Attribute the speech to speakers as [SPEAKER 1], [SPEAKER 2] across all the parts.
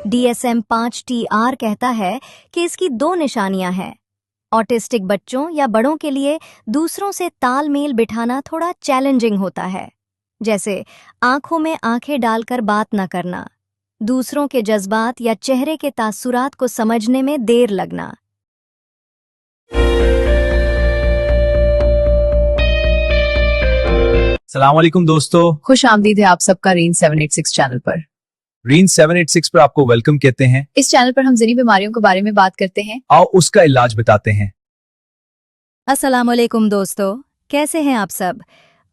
[SPEAKER 1] DSM-5 कहता है कि इसकी दो निशानियां हैं। ऑटिस्टिक बच्चों या बड़ों के लिए दूसरों से तालमेल बिठाना थोड़ा चैलेंजिंग होता है, जैसे आंखों में आंखें डालकर बात न करना, दूसरों के जज्बात या चेहरे के तासुरात को समझने में देर लगना।
[SPEAKER 2] सलाम वालेकुम दोस्तों,
[SPEAKER 3] खुश आमदीद है आप सबका रेंज 786 चैनल पर।
[SPEAKER 2] रेंज 786 पर आपको वेलकम कहते हैं।
[SPEAKER 3] इस चैनल पर हम ज़िनी बीमारियों के बारे में बात करते हैं।
[SPEAKER 2] आओ उसका इलाज बताते हैं।
[SPEAKER 1] अस्सलाम वालेकुम दोस्तों, कैसे हैं आप सब?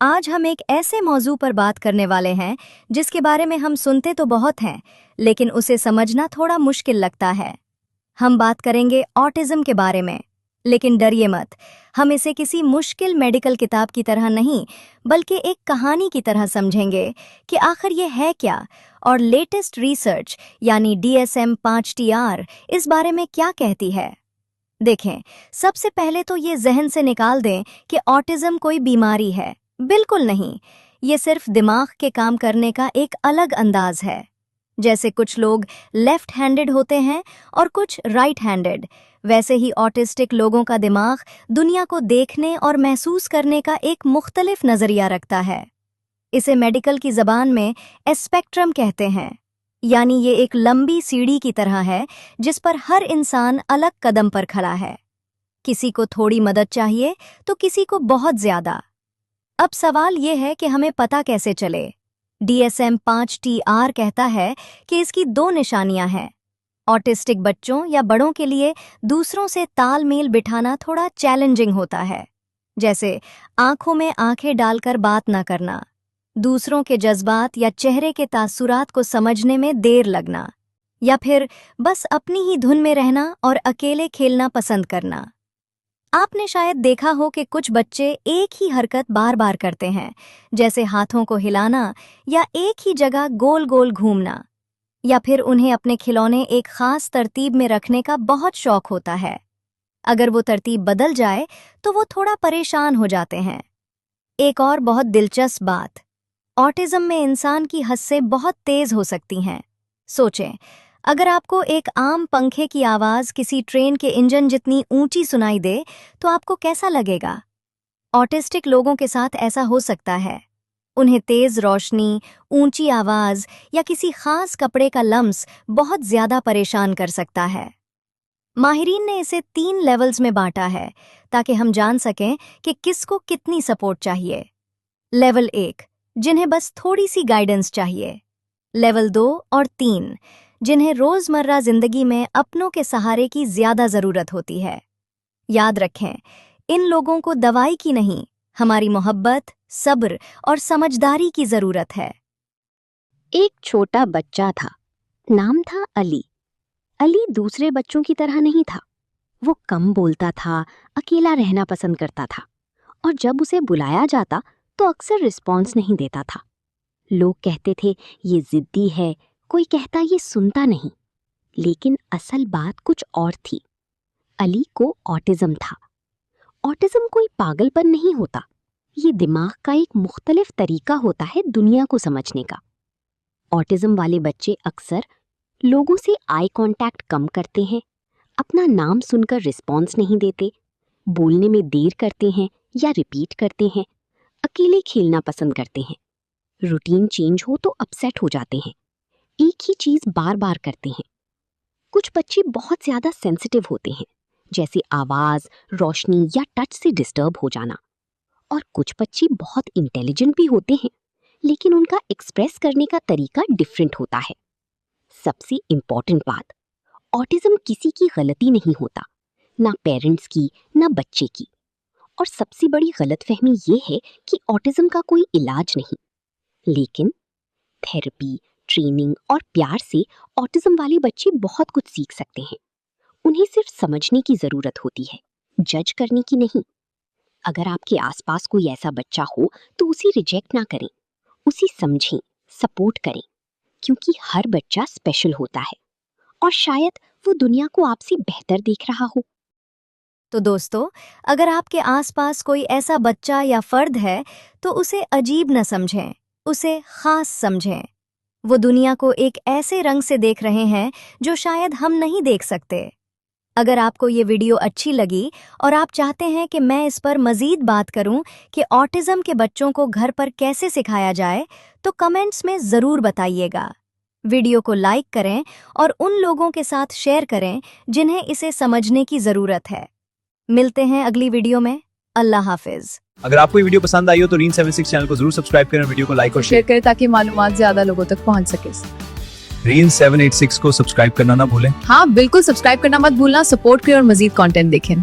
[SPEAKER 1] आज हम एक ऐसे मौजू पर बात करने वाले हैं जिसके बारे में हम सुनते तो बहुत हैं, लेकिन उसे समझना थोड़ा मुश्किल लगता है। हम बात करेंगे ऑटिज्म के बारे में, लेकिन डरिए मत, हम इसे किसी मुश्किल मेडिकल किताब की तरह नहीं, बल्कि एक कहानी की तरह समझेंगे कि आखिर ये है क्या और लेटेस्ट रिसर्च यानी DSM-5 इस बारे में क्या कहती है। देखें, सबसे पहले तो ये जहन से निकाल दें कि ऑटिज्म कोई बीमारी है। बिल्कुल नहीं, ये सिर्फ दिमाग के काम करने का एक अलग अंदाज है। जैसे कुछ लोग लेफ्ट हैंडेड होते हैं और कुछ राइट हैंडेड, वैसे ही ऑटिस्टिक लोगों का दिमाग दुनिया को देखने और महसूस करने का एक मुख्तलिफ नज़रिया रखता है। इसे मेडिकल की ज़बान में स्पेक्ट्रम कहते हैं, यानी ये एक लंबी सीढ़ी की तरह है जिस पर हर इंसान अलग कदम पर खड़ा है। किसी को थोड़ी मदद चाहिए तो किसी को बहुत ज़्यादा। अब सवाल ये है कि हमें पता कैसे चले। DSM-5 कहता है कि इसकी दो निशानियां हैं। ऑटिस्टिक बच्चों या बड़ों के लिए दूसरों से तालमेल बिठाना थोड़ा चैलेंजिंग होता है, जैसे आंखों में आंखें डालकर बात न करना, दूसरों के जज्बात या चेहरे के तासुरात को समझने में देर लगना, या फिर बस अपनी ही धुन में रहना और अकेले खेलना पसंद करना। आपने शायद देखा हो कि कुछ बच्चे एक ही हरकत बार बार करते हैं, जैसे हाथों को हिलाना या एक ही जगह गोल गोल घूमना, या फिर उन्हें अपने खिलौने एक खास तरतीब में रखने का बहुत शौक होता है। अगर वो तरतीब बदल जाए तो वो थोड़ा परेशान हो जाते हैं। एक और बहुत दिलचस्प बात, ऑटिज्म में इंसान की हंसें बहुत तेज हो सकती हैं। सोचें, अगर आपको एक आम पंखे की आवाज़ किसी ट्रेन के इंजन जितनी ऊंची सुनाई दे तो आपको कैसा लगेगा? ऑटिस्टिक लोगों के साथ ऐसा हो सकता है। उन्हें तेज रोशनी, ऊंची आवाज़ या किसी खास कपड़े का लम्स बहुत ज़्यादा परेशान कर सकता है। माहिरीन ने इसे 3 लेवल्स में बांटा है ताकि हम जान सकें कि किसको कितनी सपोर्ट चाहिए। लेवल 1, जिन्हें बस थोड़ी सी गाइडेंस चाहिए। लेवल 2 और 3, जिन्हें रोज़मर्रा ज़िंदगी में अपनों के सहारे की ज़्यादा ज़रूरत होती है। याद रखें, इन लोगों को दवाई की नहीं, हमारी मोहब्बत, सब्र और समझदारी की ज़रूरत है।
[SPEAKER 4] एक छोटा बच्चा था, नाम था अली। अली दूसरे बच्चों की तरह नहीं था। वो कम बोलता था, अकेला रहना पसंद करता था, और जब उसे बुलाया जाता तो अक्सर रिस्पॉन्स नहीं देता था। लोग कहते थे ये जिद्दी है, कोई कहता ये सुनता नहीं। लेकिन असल बात कुछ और थी। अली को ऑटिज्म था। ऑटिज्म कोई पागलपन नहीं होता, ये दिमाग का एक मुख्तलिफ तरीका होता है दुनिया को समझने का। ऑटिज्म वाले बच्चे अक्सर लोगों से आई कांटेक्ट कम करते हैं, अपना नाम सुनकर रिस्पॉन्स नहीं देते, बोलने में देर करते हैं या रिपीट करते हैं, अकेले खेलना पसंद करते हैं, रूटीन चेंज हो तो अपसेट हो जाते हैं, एक ही चीज बार बार करते हैं। कुछ बच्चे बहुत ज्यादा सेंसिटिव होते हैं, जैसे आवाज, रोशनी या टच से डिस्टर्ब हो जाना। और कुछ बच्चे बहुत इंटेलिजेंट भी होते हैं, लेकिन उनका एक्सप्रेस करने का तरीका डिफरेंट होता है। सबसे इम्पॉर्टेंट बात, ऑटिज्म किसी की गलती नहीं होता, ना पेरेंट्स की ना बच्चे की। और सबसे बड़ी गलतफहमी ये है कि ऑटिज्म का कोई इलाज नहीं, लेकिन थेरेपी, ट्रेनिंग और प्यार से ऑटिज्म वाले बच्चे बहुत कुछ सीख सकते हैं। उन्हें सिर्फ समझने की जरूरत होती है, जज करने की नहीं। अगर आपके आसपास कोई ऐसा बच्चा हो तो उसे रिजेक्ट ना करें, उसे समझें, सपोर्ट करें, क्योंकि हर बच्चा स्पेशल होता है और शायद वो दुनिया को आपसे बेहतर देख रहा हो।
[SPEAKER 1] तो दोस्तों, अगर आपके आसपास कोई ऐसा बच्चा या फर्द है तो उसे अजीब न समझें, उसे खास समझें। वो दुनिया को एक ऐसे रंग से देख रहे हैं जो शायद हम नहीं देख सकते। अगर आपको ये वीडियो अच्छी लगी और आप चाहते हैं कि मैं इस पर मजीद बात करूं कि ऑटिज्म के बच्चों को घर पर कैसे सिखाया जाए, तो कमेंट्स में ज़रूर बताइएगा। वीडियो को लाइक करें और उन लोगों के साथ शेयर करें जिन्हें इसे समझने की ज़रूरत है। मिलते हैं अगली वीडियो में। अल्लाह हाफिज।
[SPEAKER 2] अगर आपको ये वीडियो पसंद आई हो तो रीन 76 चैनल को जरूर सब्सक्राइब करें और वीडियो को लाइक और
[SPEAKER 3] शेयर करें ताकि मालूमात ज्यादा लोगों तक पहुंच सके।
[SPEAKER 2] रीन 786 को सब्सक्राइब करना ना भूलें।
[SPEAKER 3] हाँ बिल्कुल, सब्सक्राइब करना मत भूलना, सपोर्ट करें और मजीद कंटेंट देखें।